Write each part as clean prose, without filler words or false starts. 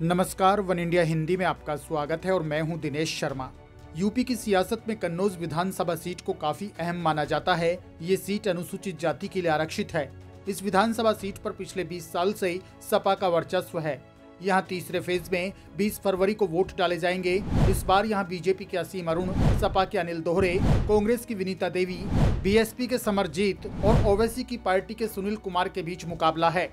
नमस्कार, one India Hindi में आपका स्वागत है और मैं हूं दिनेश शर्मा। यूपी की सियासत में कन्नौज विधानसभा सीट को काफी अहम माना जाता है। ये सीट अनुसूचित जाति के लिए आरक्षित है। इस विधानसभा सीट पर पिछले 20 साल से सपा का वर्चस्व है। यहाँ तीसरे फेज में 20 फरवरी को वोट डाले जाएंगे। इस बार यहाँ बीजेपी के असीम अरुण, सपा के अनिल दोहरे, कांग्रेस की विनीता देवी, बीएसपी के समरजीत और ओवैसी की पार्टी के सुनील कुमार के बीच मुकाबला है।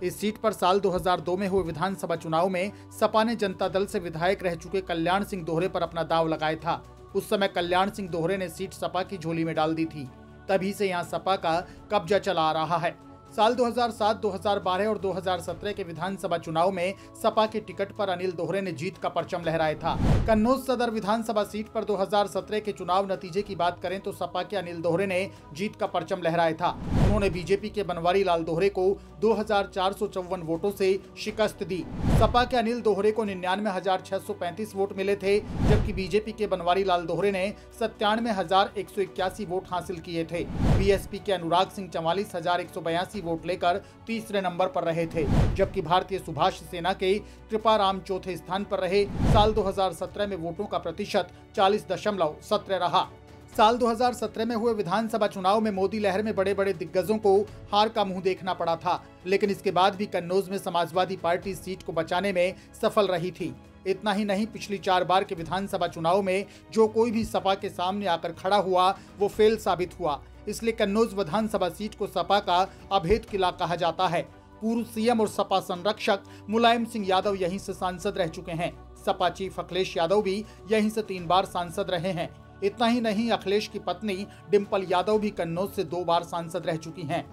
इस सीट पर साल 2002 में हुए विधानसभा चुनाव में सपा ने जनता दल से विधायक रह चुके कल्याण सिंह दोहरे पर अपना दांव लगाया था। उस समय कल्याण सिंह दोहरे ने सीट सपा की झोली में डाल दी थी। तभी से यहां सपा का कब्जा चला आ रहा है। साल 2007, 2012 और 2017 के विधानसभा चुनाव में सपा के टिकट पर अनिल दोहरे ने जीत का परचम लहराया था। कन्नौज सदर विधानसभा सीट पर 2017 के चुनाव नतीजे की बात करें तो सपा के अनिल दोहरे ने जीत का परचम लहराया था। उन्होंने बीजेपी के बनवारी लाल दोहरे को 2454 वोटों से शिकस्त दी। सपा के अनिल दोहरे को 99,635 वोट मिले थे, जबकि बीजेपी के बनवारी लाल दोहरे ने 97,181 वोट हासिल किए थे। बीएसपी के अनुराग सिंह 44,182 वोट लेकर तीसरे नंबर पर रहे थे, जबकि भारतीय सुभाष सेना के कृपाराम चौथे स्थान पर रहे। साल 2017 में वोटों का प्रतिशत 40.17 रहा। साल 2017 में हुए विधानसभा चुनाव में मोदी लहर में बड़े बड़े दिग्गजों को हार का मुंह देखना पड़ा था, लेकिन इसके बाद भी कन्नौज में समाजवादी पार्टी सीट को बचाने में सफल रही थी। इतना ही नहीं, पिछली 4 बार के विधानसभा चुनाव में जो कोई भी सपा के सामने आकर खड़ा हुआ वो फेल साबित हुआ। इसलिए कन्नौज विधानसभा सीट को सपा का अभेद किला कहा जाता है। पूर्व सीएम और सपा संरक्षक मुलायम सिंह यादव यहीं से सांसद रह चुके हैं। सपा चीफ अखिलेश यादव भी यहीं से 3 बार सांसद रहे हैं। इतना ही नहीं, अखिलेश की पत्नी डिंपल यादव भी कन्नौज से 2 बार सांसद रह चुकी हैं।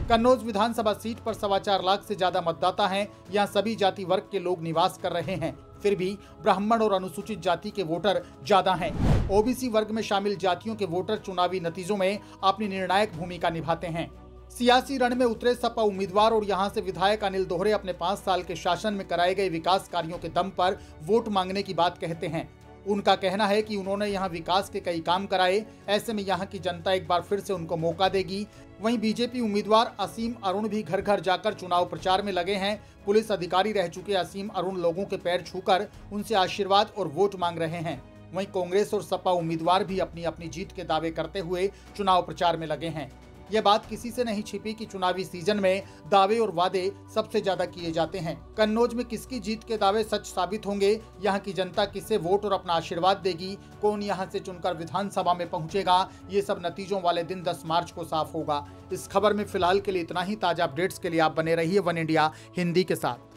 कन्नौज विधानसभा सीट पर 4.25 लाख से ज्यादा मतदाता हैं। यहाँ सभी जाति वर्ग के लोग निवास कर रहे हैं। फिर भी ब्राह्मण और अनुसूचित जाति के वोटर ज्यादा हैं। ओबीसी वर्ग में शामिल जातियों के वोटर चुनावी नतीजों में अपनी निर्णायक भूमिका निभाते हैं। सियासी रण में उतरे सपा उम्मीदवार और यहां से विधायक अनिल दोहरे अपने 5 साल के शासन में कराए गए विकास कार्यों के दम पर वोट मांगने की बात कहते हैं। उनका कहना है कि उन्होंने यहां विकास के कई काम कराए, ऐसे में यहां की जनता एक बार फिर से उनको मौका देगी। वहीं बीजेपी उम्मीदवार असीम अरुण भी घर घर जाकर चुनाव प्रचार में लगे हैं। पुलिस अधिकारी रह चुके असीम अरुण लोगों के पैर छूकर उनसे आशीर्वाद और वोट मांग रहे हैं। वहीं कांग्रेस और सपा उम्मीदवार भी अपनी अपनी जीत के दावे करते हुए चुनाव प्रचार में लगे हैं। यह बात किसी से नहीं छिपी कि चुनावी सीजन में दावे और वादे सबसे ज्यादा किए जाते हैं। कन्नौज में किसकी जीत के दावे सच साबित होंगे, यहाँ की जनता किसे वोट और अपना आशीर्वाद देगी, कौन यहाँ से चुनकर विधानसभा में पहुंचेगा, ये सब नतीजों वाले दिन 10 मार्च को साफ होगा। इस खबर में फिलहाल के लिए इतना ही। ताजा अपडेट्स के लिए आप बने रहिए वन इंडिया हिंदी के साथ।